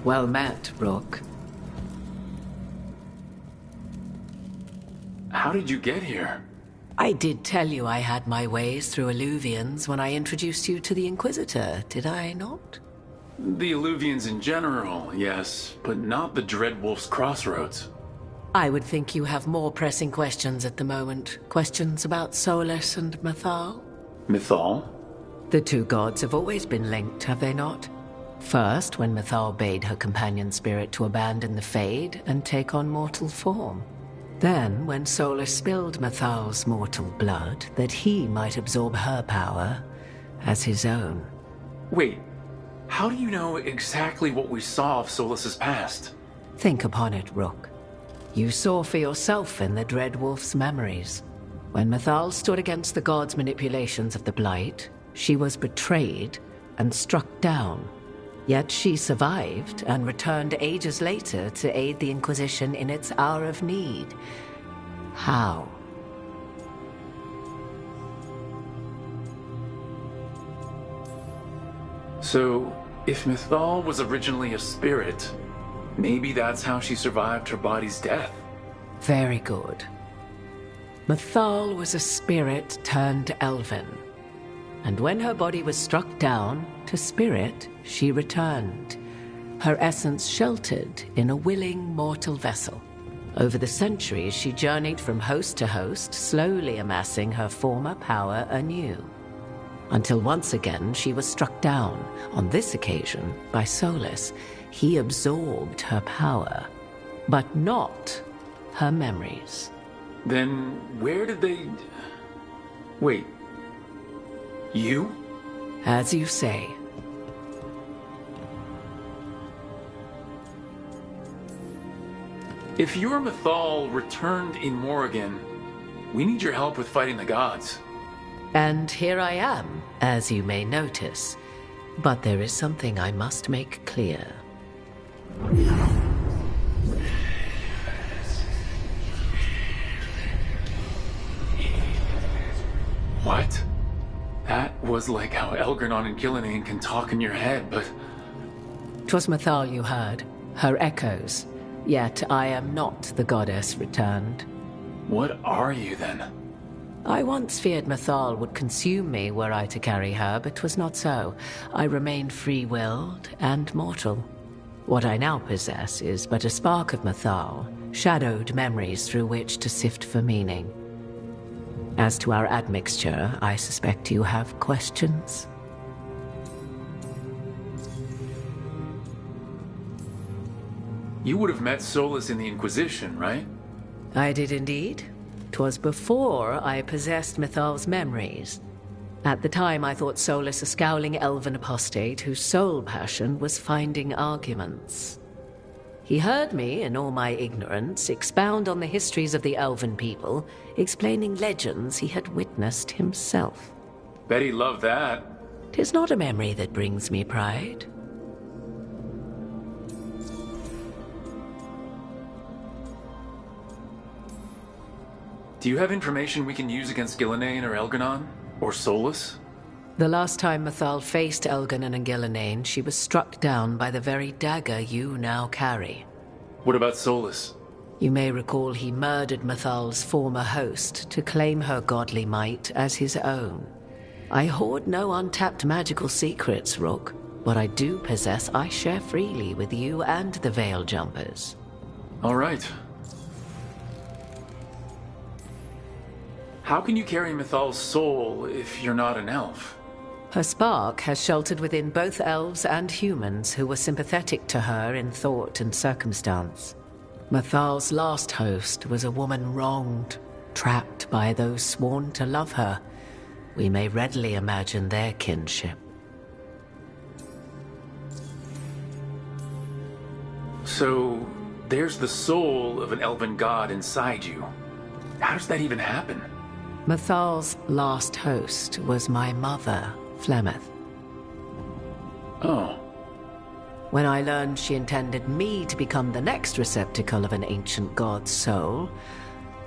Well met, Rook. How did you get here? I did tell you I had my ways through Illuvians when I introduced you to the Inquisitor, did I not? The Illuvians in general, yes, but not the Dreadwolf's Crossroads. I would think you have more pressing questions at the moment. Questions about Solus and Mythal? Mythal? The two gods have always been linked, have they not? First, when Mythal bade her companion spirit to abandon the Fade and take on mortal form. Then, when Solus spilled Mythal's mortal blood, that he might absorb her power as his own. Wait, how do you know exactly what we saw of Solus's past? Think upon it, Rook. You saw for yourself in the Dreadwolf's memories. When Mythal stood against the gods' manipulations of the Blight, she was betrayed and struck down. Yet she survived and returned ages later to aid the Inquisition in its hour of need. How? So, if Mythal was originally a spirit, maybe that's how she survived her body's death. Very good. Mythal was a spirit turned elven. And when her body was struck down, to spirit, she returned. Her essence sheltered in a willing mortal vessel. Over the centuries, she journeyed from host to host, slowly amassing her former power anew. Until once again, she was struck down, on this occasion, by Solus. He absorbed her power, but not her memories. Then where did they... Wait. You? As you say. If your Mythal returned in Morrigan, we need your help with fighting the gods. And here I am, as you may notice. But there is something I must make clear. What? That was like how Elgernon and Gillenane can talk in your head, but... 'Twas Mythal you heard, her echoes. Yet I am not the goddess returned. What are you then? I once feared Mythal would consume me were I to carry her, but 'twas not so. I remained free-willed and mortal. What I now possess is but a spark of Mythal, shadowed memories through which to sift for meaning. As to our admixture, I suspect you have questions. You would have met Solus in the Inquisition, right? I did indeed. 'Twas before I possessed Mythal's memories. At the time, I thought Solus a scowling elven apostate whose sole passion was finding arguments. He heard me, in all my ignorance, expound on the histories of the elven people, explaining legends he had witnessed himself. Bet he loved that. 'Tis not a memory that brings me pride. Do you have information we can use against Gillenane or Elgernon? Or Solus? The last time Mythal faced Elgernon and Gillenane, she was struck down by the very dagger you now carry. What about Solus? You may recall he murdered Mythal's former host to claim her godly might as his own. I hoard no untapped magical secrets, Rook. What I do possess, I share freely with you and the Veil Jumpers. All right. How can you carry Mythal's soul if you're not an elf? Her spark has sheltered within both elves and humans who were sympathetic to her in thought and circumstance. Mythal's last host was a woman wronged, trapped by those sworn to love her. We may readily imagine their kinship. So, there's the soul of an elven god inside you. How does that even happen? Mythal's last host was my mother, Flemeth. Oh. When I learned she intended me to become the next receptacle of an ancient god's soul,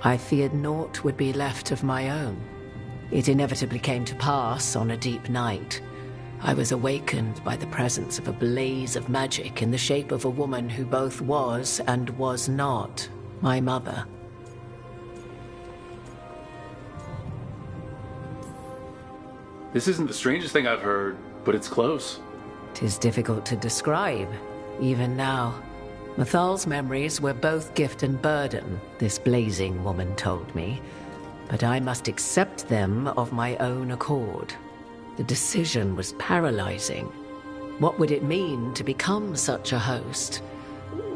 I feared naught would be left of my own. It inevitably came to pass on a deep night. I was awakened by the presence of a blaze of magic in the shape of a woman who both was and was not my mother. This isn't the strangest thing I've heard, but it's close. 'Tis difficult to describe, even now. Mathal's memories were both gift and burden, this blazing woman told me, but I must accept them of my own accord. The decision was paralyzing. What would it mean to become such a host?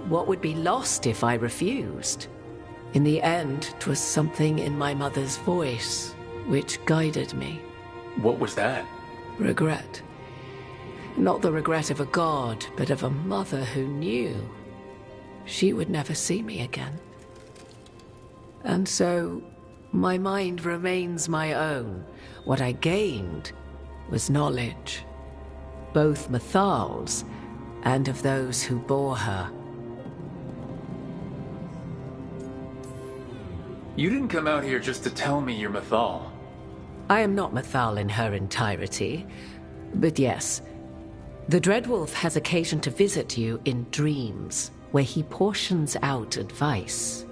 What would be lost if I refused? In the end, 'twas something in my mother's voice which guided me. What was that? Regret. Not the regret of a god, but of a mother who knew she would never see me again. And so, my mind remains my own. What I gained was knowledge, both Mathal's and of those who bore her. You didn't come out here just to tell me you're Mathal. I am not Mathal in her entirety, but yes, the Dreadwolf has occasion to visit you in dreams, where he portions out advice.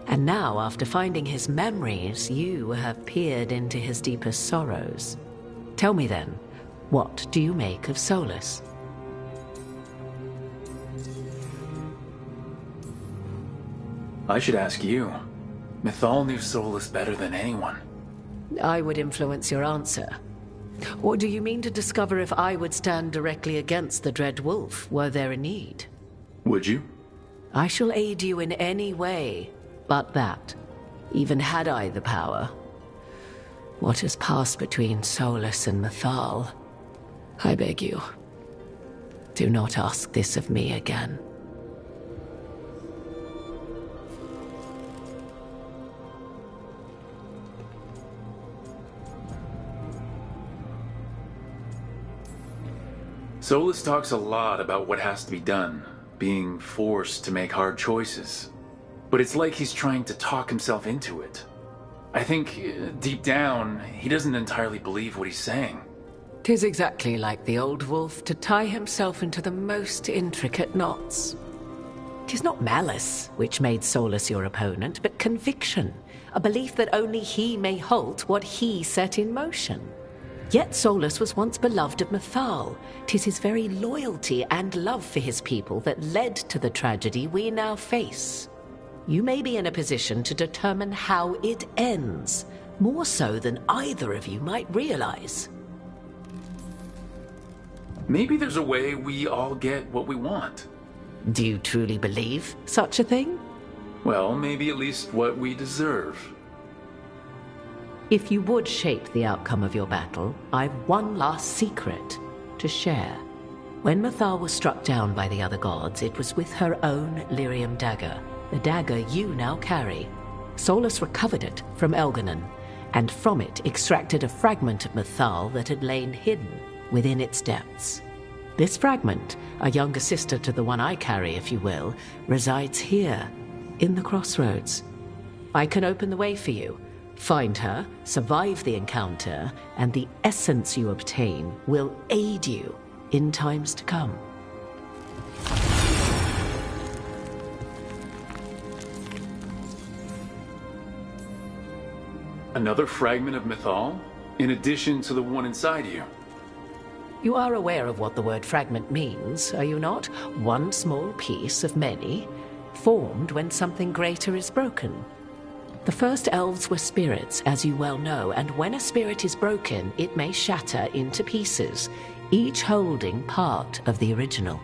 And now, after finding his memories, you have peered into his deepest sorrows. Tell me then, what do you make of Solus? I should ask you. Mathal knew Solus better than anyone. I would influence your answer. Or do you mean to discover if I would stand directly against the Dread Wolf were there a need? Would you? I shall aid you in any way but that, even had I the power. What has passed between Solus and Mathal, I beg you, do not ask this of me again. Solus talks a lot about what has to be done, being forced to make hard choices. But it's like he's trying to talk himself into it. I think, deep down, he doesn't entirely believe what he's saying. 'Tis exactly like the old wolf to tie himself into the most intricate knots. 'Tis not malice which made Solus your opponent, but conviction, a belief that only he may halt what he set in motion. Yet Solus was once beloved of Mathal. 'Tis his very loyalty and love for his people that led to the tragedy we now face. You may be in a position to determine how it ends, more so than either of you might realize. Maybe there's a way we all get what we want. Do you truly believe such a thing? Well, maybe at least what we deserve. If you would shape the outcome of your battle, I've one last secret to share. When Mathal was struck down by the other gods, it was with her own lyrium dagger, the dagger you now carry. Solus recovered it from Elganon, and from it extracted a fragment of Mathal that had lain hidden within its depths. This fragment, a younger sister to the one I carry, if you will, resides here, in the crossroads. I can open the way for you. Find her, survive the encounter, and the essence you obtain will aid you in times to come. Another fragment of Mathal? In addition to the one inside you? You are aware of what the word fragment means, are you not? One small piece of many, formed when something greater is broken. The first elves were spirits, as you well know, and when a spirit is broken, it may shatter into pieces, each holding part of the original.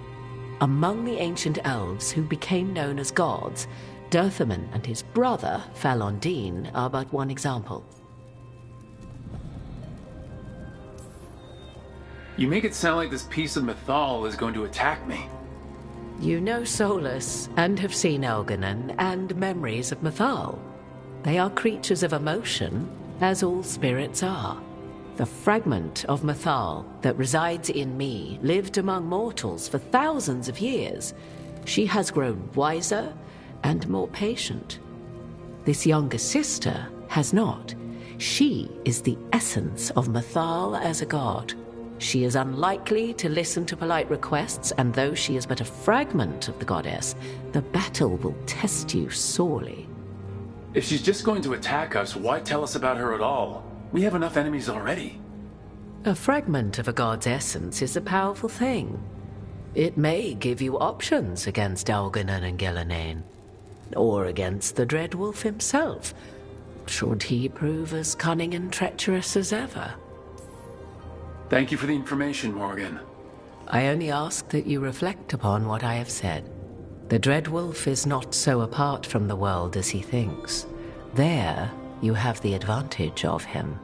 Among the ancient elves who became known as gods, Dirthaman and his brother, Falondine, are but one example. You make it sound like this piece of Mathal is going to attack me. You know Solus, and have seen Elganon, and memories of Mathal. They are creatures of emotion, as all spirits are. The fragment of Mathal that resides in me lived among mortals for thousands of years. She has grown wiser and more patient. This younger sister has not. She is the essence of Mathal as a god. She is unlikely to listen to polite requests, and though she is but a fragment of the goddess, the battle will test you sorely. If she's just going to attack us, why tell us about her at all? We have enough enemies already. A fragment of a god's essence is a powerful thing. It may give you options against Elganon and Gillenane, or against the Dreadwolf himself, should he prove as cunning and treacherous as ever. Thank you for the information, Morgan. I only ask that you reflect upon what I have said. The Dreadwolf is not so apart from the world as he thinks. There, you have the advantage of him.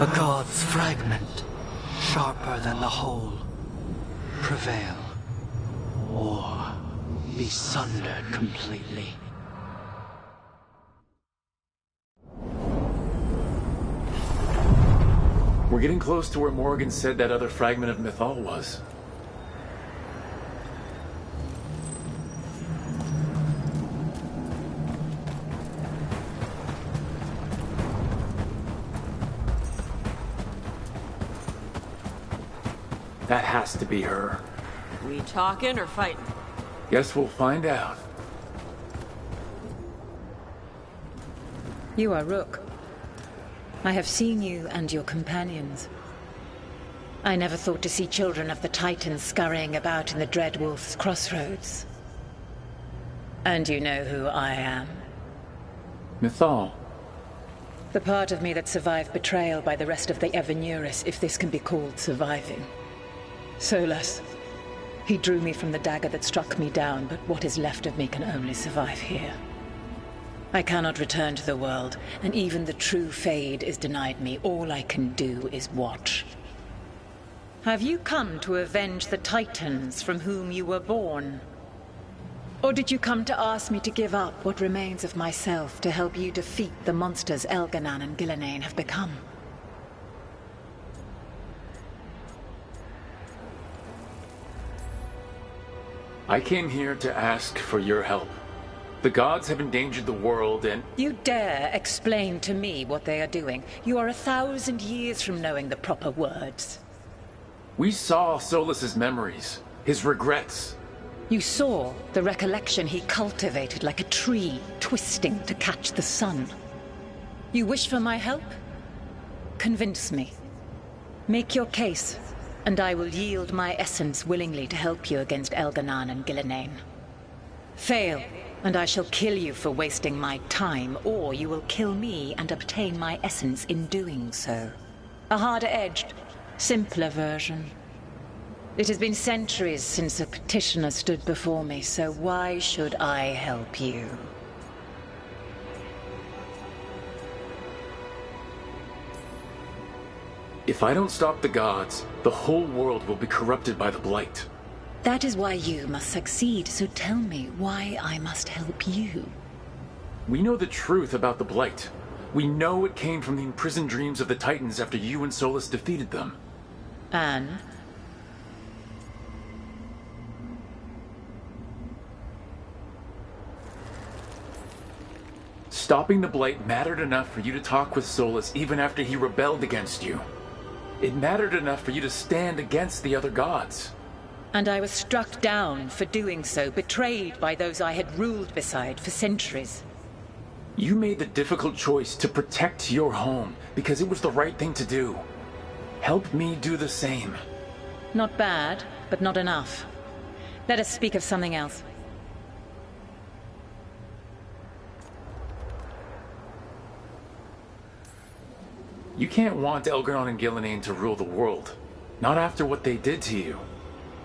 A god's fragment, sharper than the whole, prevail, or be sundered completely. We're getting close to where Morgan said that other fragment of Mythal was. That has to be her. We talking or fighting? Guess we'll find out. You are Rook. I have seen you and your companions. I never thought to see children of the Titans scurrying about in the Dreadwolf's crossroads. And you know who I am. Mythal. The part of me that survived betrayal by the rest of the Evanuris, if this can be called surviving. Solas. He drew me from the dagger that struck me down, but what is left of me can only survive here. I cannot return to the world, and even the true Fade is denied me. All I can do is watch. Have you come to avenge the Titans from whom you were born? Or did you come to ask me to give up what remains of myself to help you defeat the monsters Elganon and Gillenane have become? I came here to ask for your help. The gods have endangered the world and... You dare explain to me what they are doing? You are 1,000 years from knowing the proper words. We saw Solas's memories, his regrets. You saw the recollection he cultivated like a tree, twisting to catch the sun. You wish for my help? Convince me. Make your case, and I will yield my essence willingly to help you against Elganon and Gillenane. Fail, and I shall kill you for wasting my time, or you will kill me and obtain my essence in doing so. A harder-edged, simpler version. It has been centuries since a petitioner stood before me, so why should I help you? If I don't stop the gods, the whole world will be corrupted by the Blight. That is why you must succeed, so tell me why I must help you. We know the truth about the Blight. We know it came from the imprisoned dreams of the Titans after you and Solas defeated them. And? Stopping the Blight mattered enough for you to talk with Solas even after he rebelled against you. It mattered enough for you to stand against the other gods. And I was struck down for doing so, betrayed by those I had ruled beside for centuries. You made the difficult choice to protect your home because it was the right thing to do. Help me do the same. Not bad, but not enough. Let us speak of something else. You can't want Elganon and Gillenane to rule the world. Not after what they did to you.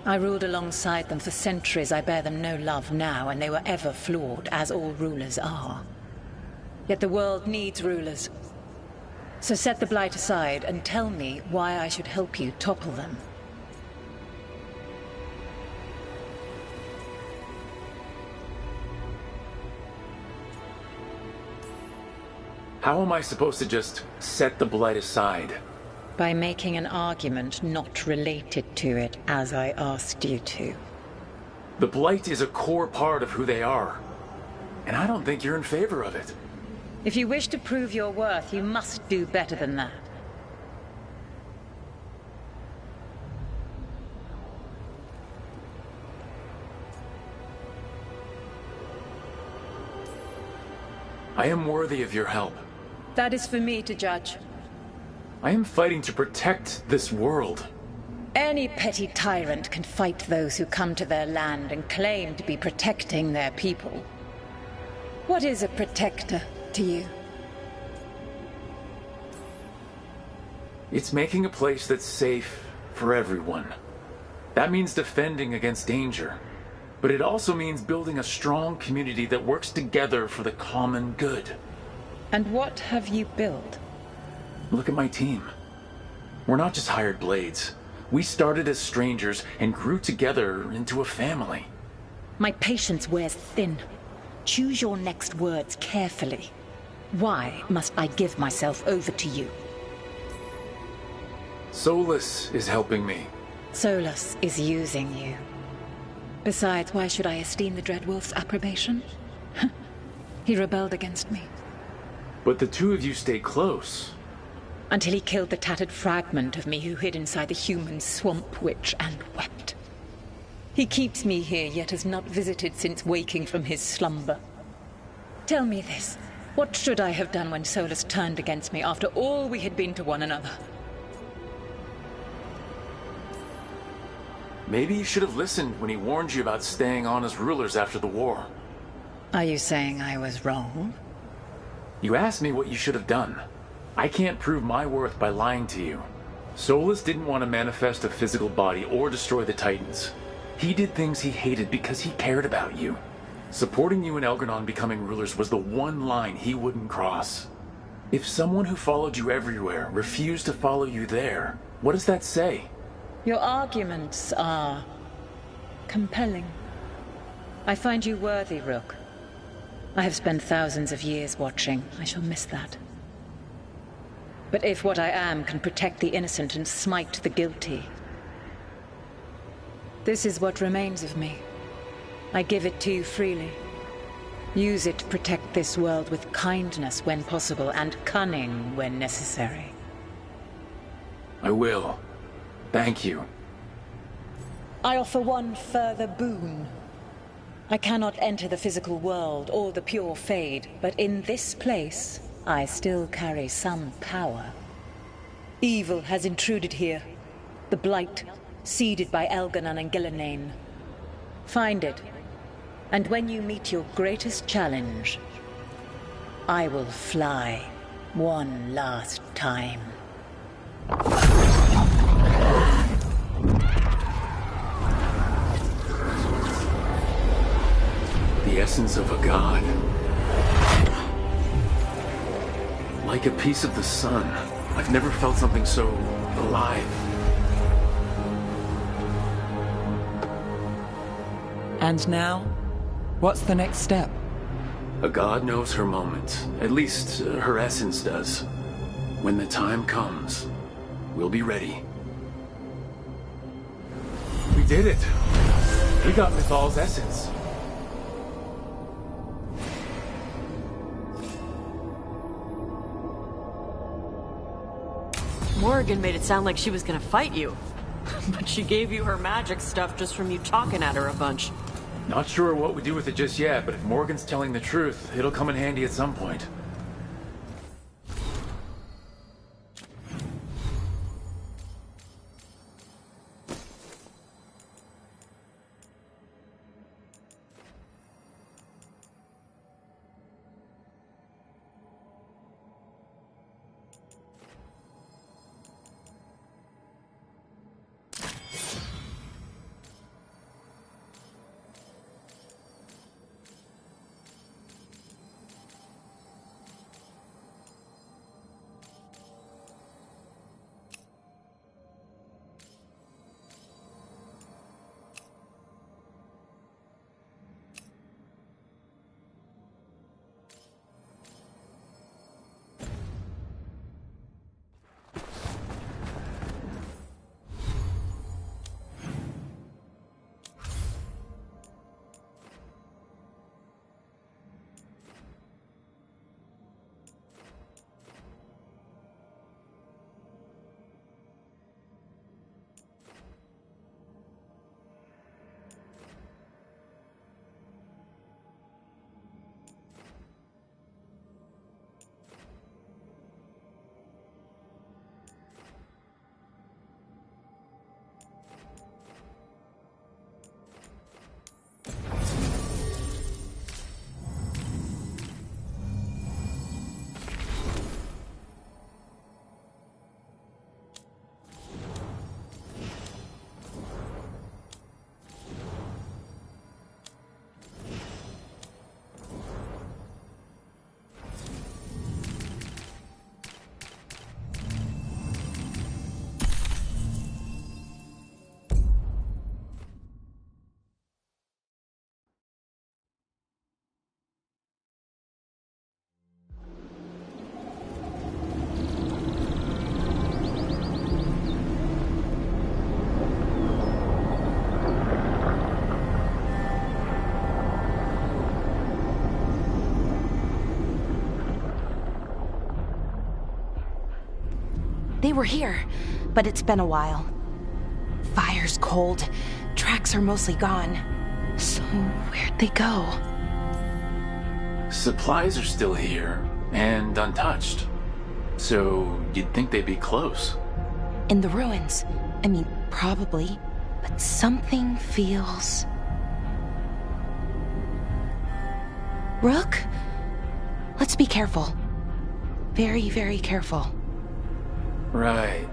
I ruled alongside them for centuries. I bear them no love now, and they were ever flawed, as all rulers are. Yet the world needs rulers. So set the Blight aside and tell me why I should help you topple them. How am I supposed to just set the Blight aside? By making an argument not related to it as I asked you to. The Blight is a core part of who they are, and I don't think you're in favor of it. If you wish to prove your worth, you must do better than that. I am worthy of your help. That is for me to judge. I am fighting to protect this world. Any petty tyrant can fight those who come to their land and claim to be protecting their people. What is a protector to you? It's making a place that's safe for everyone. That means defending against danger. But it also means building a strong community that works together for the common good. And what have you built? Look at my team. We're not just hired blades. We started as strangers and grew together into a family. My patience wears thin. Choose your next words carefully. Why must I give myself over to you? Solus is helping me. Solus is using you. Besides, why should I esteem the Dreadwolf's approbation? He rebelled against me. But the two of you stay close. Until he killed the tattered fragment of me who hid inside the human swamp witch and wept. He keeps me here, yet has not visited since waking from his slumber. Tell me this. What should I have done when Solus turned against me after all we had been to one another? Maybe you should have listened when he warned you about staying on as rulers after the war. Are you saying I was wrong? You asked me what you should have done. I can't prove my worth by lying to you. Solus didn't want to manifest a physical body or destroy the Titans. He did things he hated because he cared about you. Supporting you and Elgar'non becoming rulers was the one line he wouldn't cross. If someone who followed you everywhere refused to follow you there, what does that say? Your arguments are compelling. I find you worthy, Rook. I have spent thousands of years watching. I shall miss that. But if what I am can protect the innocent and smite the guilty, this is what remains of me. I give it to you freely. Use it to protect this world with kindness when possible and cunning when necessary. I will. Thank you. I offer one further boon. I cannot enter the physical world or the pure Fade, but in this place, I still carry some power. Evil has intruded here. The Blight, seeded by Elgar'non and Gillenane. Find it, and when you meet your greatest challenge, I will fly one last time. The essence of a god. Like a piece of the sun. I've never felt something so alive. And now? What's the next step? A god knows her moment. At least, her essence does. When the time comes, we'll be ready. We did it! We got Mythal's essence. Morrigan made it sound like she was gonna fight you. But she gave you her magic stuff just from you talking at her a bunch. Not sure what we do with it just yet, but if Morgan's telling the truth, it'll come in handy at some point. They were here, but it's been a while. Fire's cold. Tracks are mostly gone. So, where'd they go? Supplies are still here, and untouched. So, you'd think they'd be close. In the ruins. I mean, probably. But something feels... Rook? Let's be careful. Very, very careful. Right.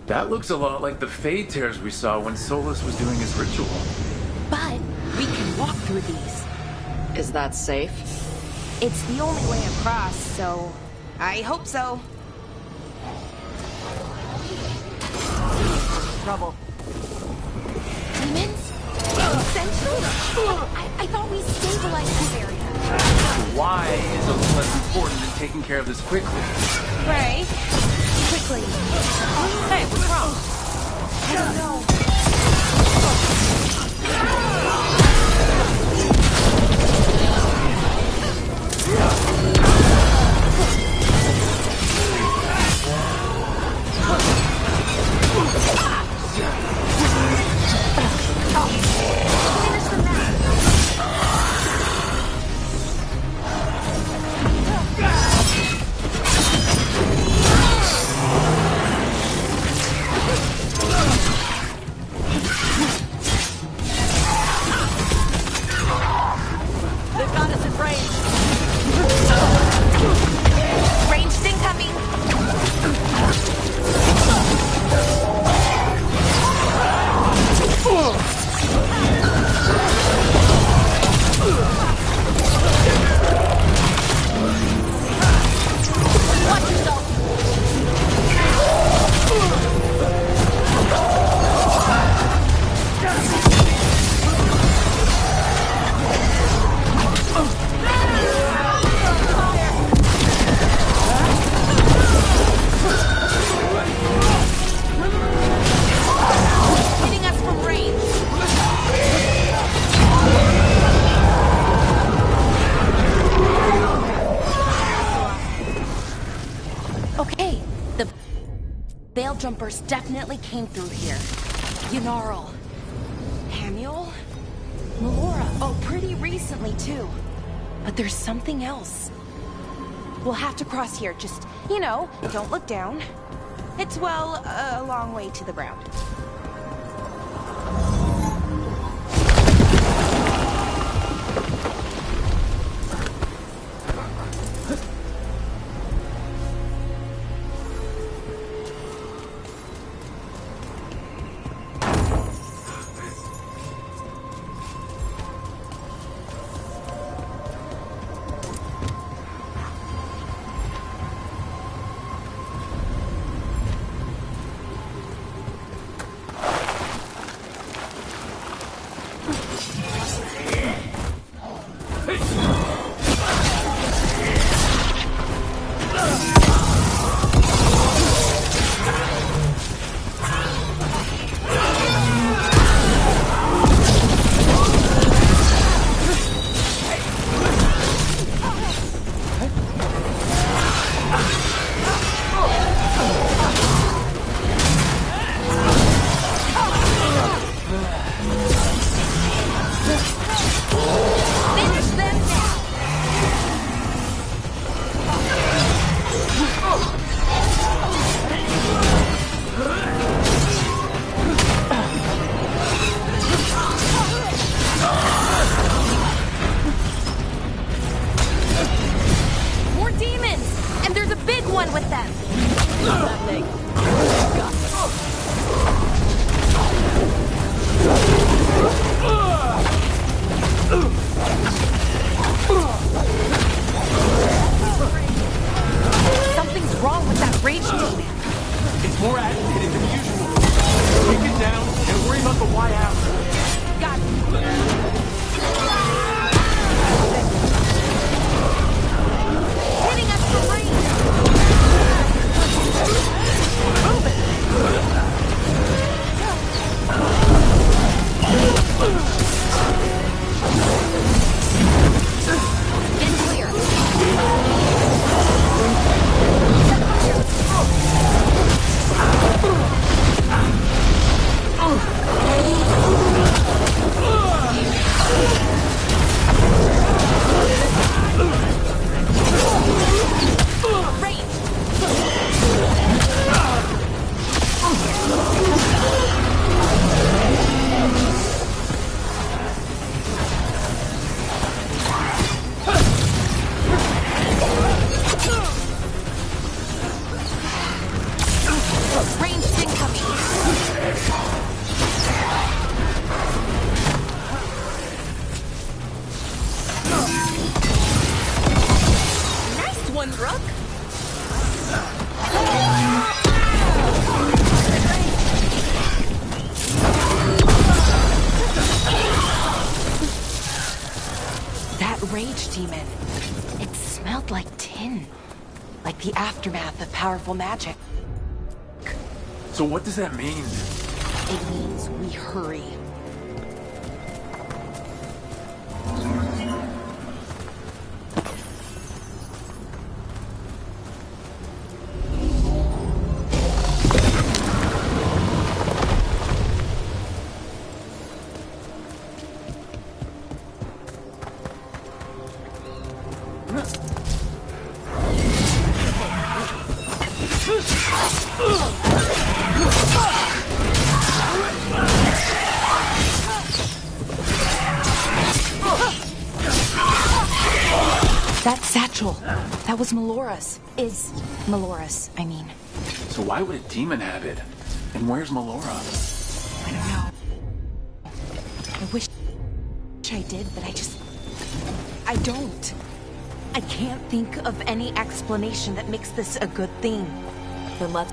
That looks a lot like the Fade Tears we saw when Solus was doing his ritual. But we can walk through these. Is that safe? It's the only way across, so... I hope so. Trouble. Demons? Sentries? I thought we stabilized this area. Why is a little less important than taking care of this quickly? Right. Quickly. Hey, what's wrong? I don't know. Finish them now. They've got us in range. Ranged incoming. Watch yourself. Hitting us from range. Okay, the Veil Jumpers definitely came through here. Yunarl, Hamiel, Melora. Oh, pretty recently too. But there's something else. We'll have to cross here. Just, don't look down. It's, well, a long way to the ground. Finish them now! More demons! And there's a big one with them! Not that big. Got it. smelled like tin. Like the aftermath of powerful magic. So what does that mean? It means we hurry. That satchel, that was Melora's. Is Melora's, I mean. So why would a demon have it? And where's Melora? I don't know. I wish I did, but I don't. I can't think of any explanation that makes this a good thing. Then let's...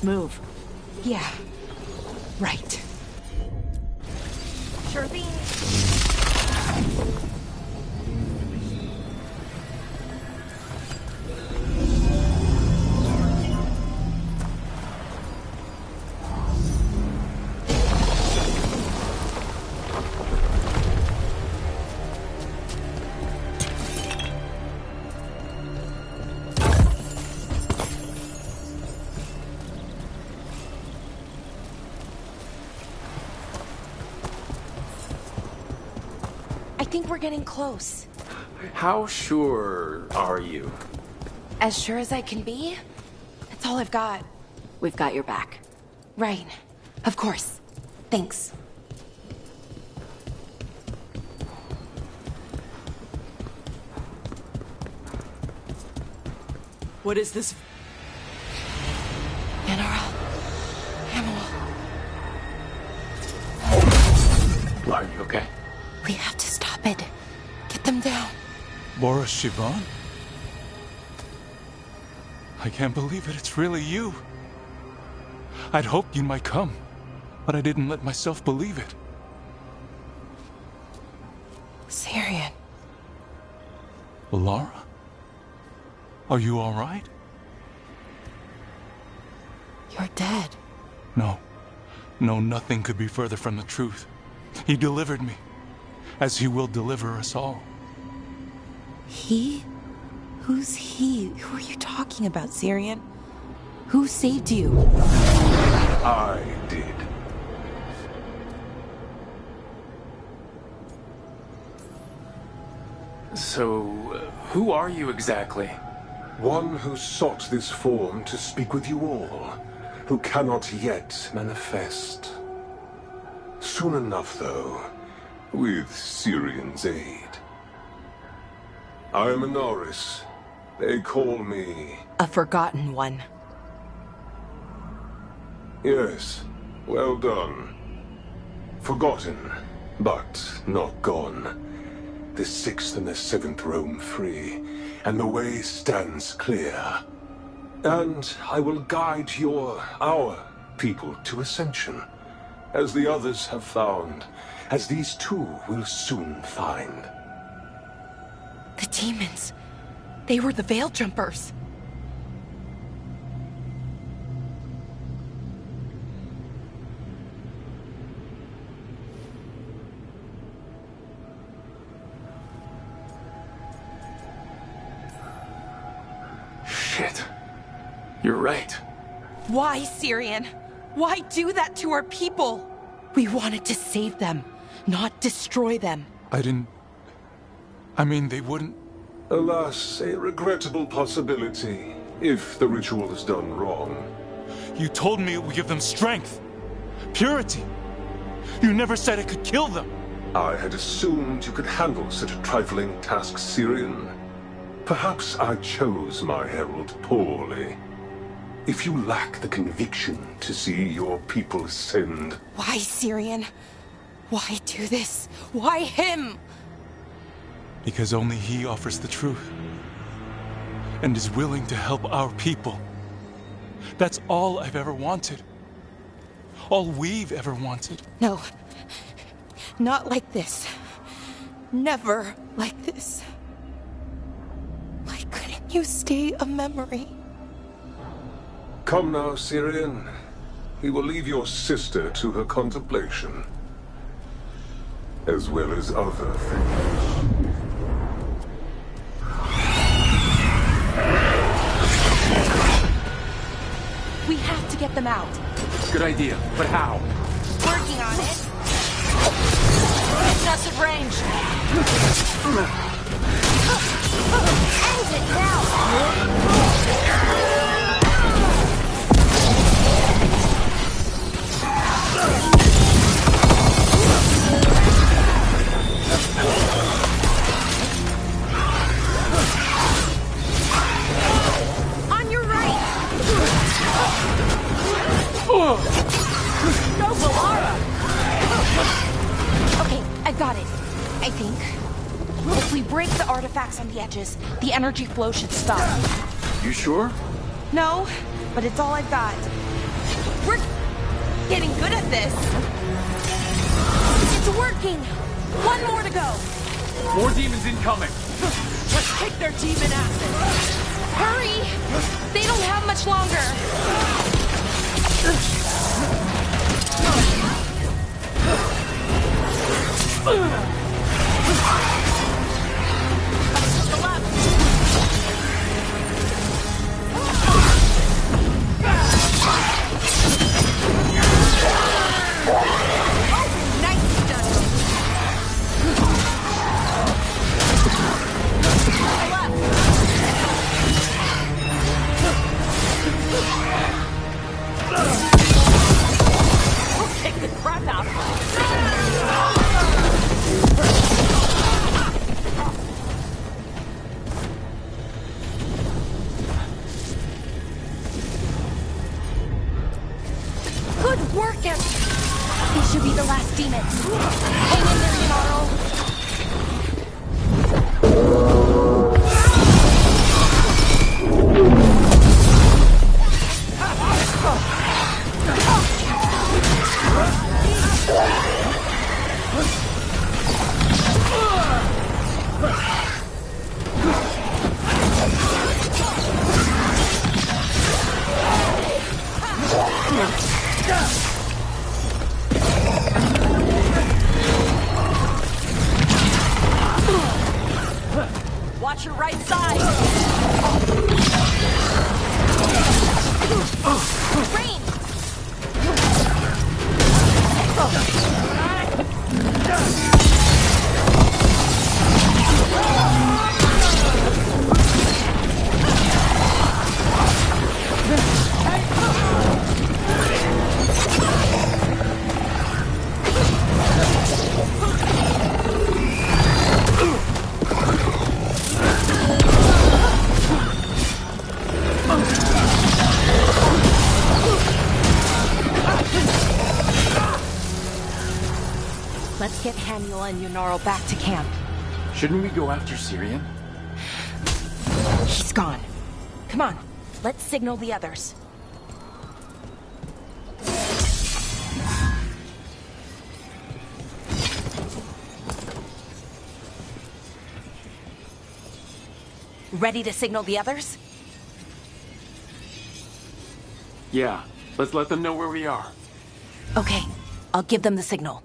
move. Yeah. Right. Sure thing. I think we're getting close. How sure are you? As sure as I can be. That's all I've got. We've got your back. Right. Of course. Thanks. What is this? Yanara. Hamill. Are you okay? We have to stop it. Get them down. Laura Siobhan? I can't believe it. It's really you. I'd hoped you might come, but I didn't let myself believe it. Syrian. Laura? Are you all right? You're dead. No. No, nothing could be further from the truth. He delivered me, as he will deliver us all. He? Who's he? Who are you talking about, Syrian? Who saved you? I did. So, who are you exactly? One who sought this form to speak with you all, who cannot yet manifest. Soon enough, though, with Syrian's aid. I am Anaris. They call me... A forgotten one. Yes, well done. Forgotten, but not gone. The 6th and the 7th roam free, and the way stands clear. And I will guide our people to ascension, as the others have found, as these two will soon find. The demons. They were the Veil Jumpers. Shit. You're right. Why, Syrian? Why do that to our people? We wanted to save them, not destroy them. I mean, they wouldn't... Alas, a regrettable possibility, if the ritual is done wrong. You told me it would give them strength, purity. You never said it could kill them. I had assumed you could handle such a trifling task, Syrian. Perhaps I chose my herald poorly. If you lack the conviction to see your people ascend... Why, Syrian? Why do this? Why him? Because only he offers the truth. And is willing to help our people. That's all I've ever wanted. all we've ever wanted. No. Not like this. Never like this. Why couldn't you stay a memory? Come now, Syrian. We will leave your sister to her contemplation, as well as other things. We have to get them out. Good idea, but how? Working on it. It's us at range. End it now! On your right! No, Valara! Okay, I got it. I think. If we break the artifacts on the edges, the energy flow should stop. You sure? No, but it's all I've got. We're getting good at this. It's working! One more to go. More demons incoming! Let's take their demon acid! Hurry! They don't have much longer. Take the crap out of them! Good work, These should be the last demons. Hang in there, Yanaro. Watch your right side! Rain! Let's get Haniel and Yunaro back to camp. Shouldn't we go after Syrian? He's gone. Come on, let's signal the others. Ready to signal the others? Yeah, let's let them know where we are. Okay, I'll give them the signal.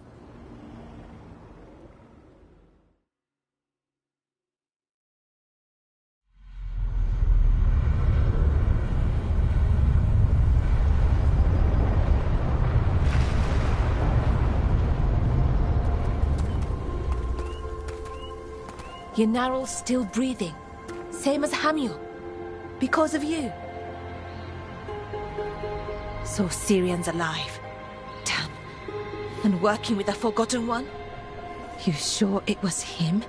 Yunnaro's still breathing. Same as Hamiel. Because of you. So Syrian's alive. Damn. And working with the Forgotten One? You sure it was him?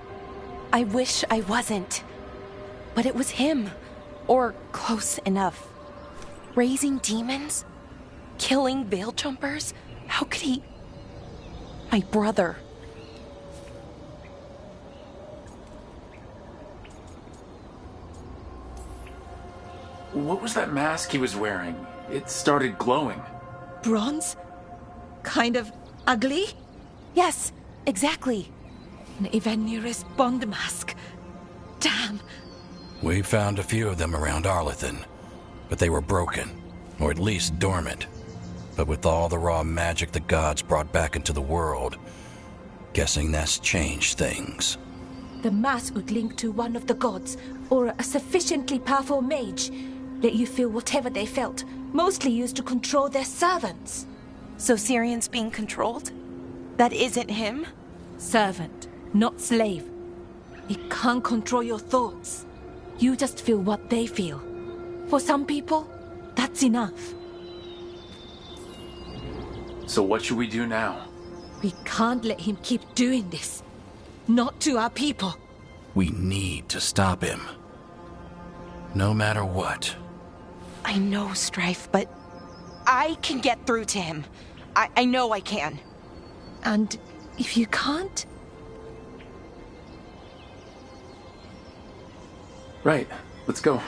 I wish I wasn't. But it was him. Or close enough. Raising demons? Killing veil jumpers? How could he... My brother. What was that mask he was wearing? It started glowing. Bronze? Kind of ugly? Yes, exactly. An Ivanir's Bond mask. Damn. We found a few of them around Arlethan, but they were broken, or at least dormant. But with all the raw magic the gods brought back into the world, guessing that's changed things. The mask would link to one of the gods, or a sufficiently powerful mage. Let you feel whatever they felt, mostly used to control their servants. So Syrian's being controlled? That isn't him? Servant, not slave. It can't control your thoughts. You just feel what they feel. For some people, that's enough. So what should we do now? We can't let him keep doing this. Not to our people. We need to stop him. No matter what. I know, Strife, but I can get through to him. I know I can. And if you can't? Right. Let's go.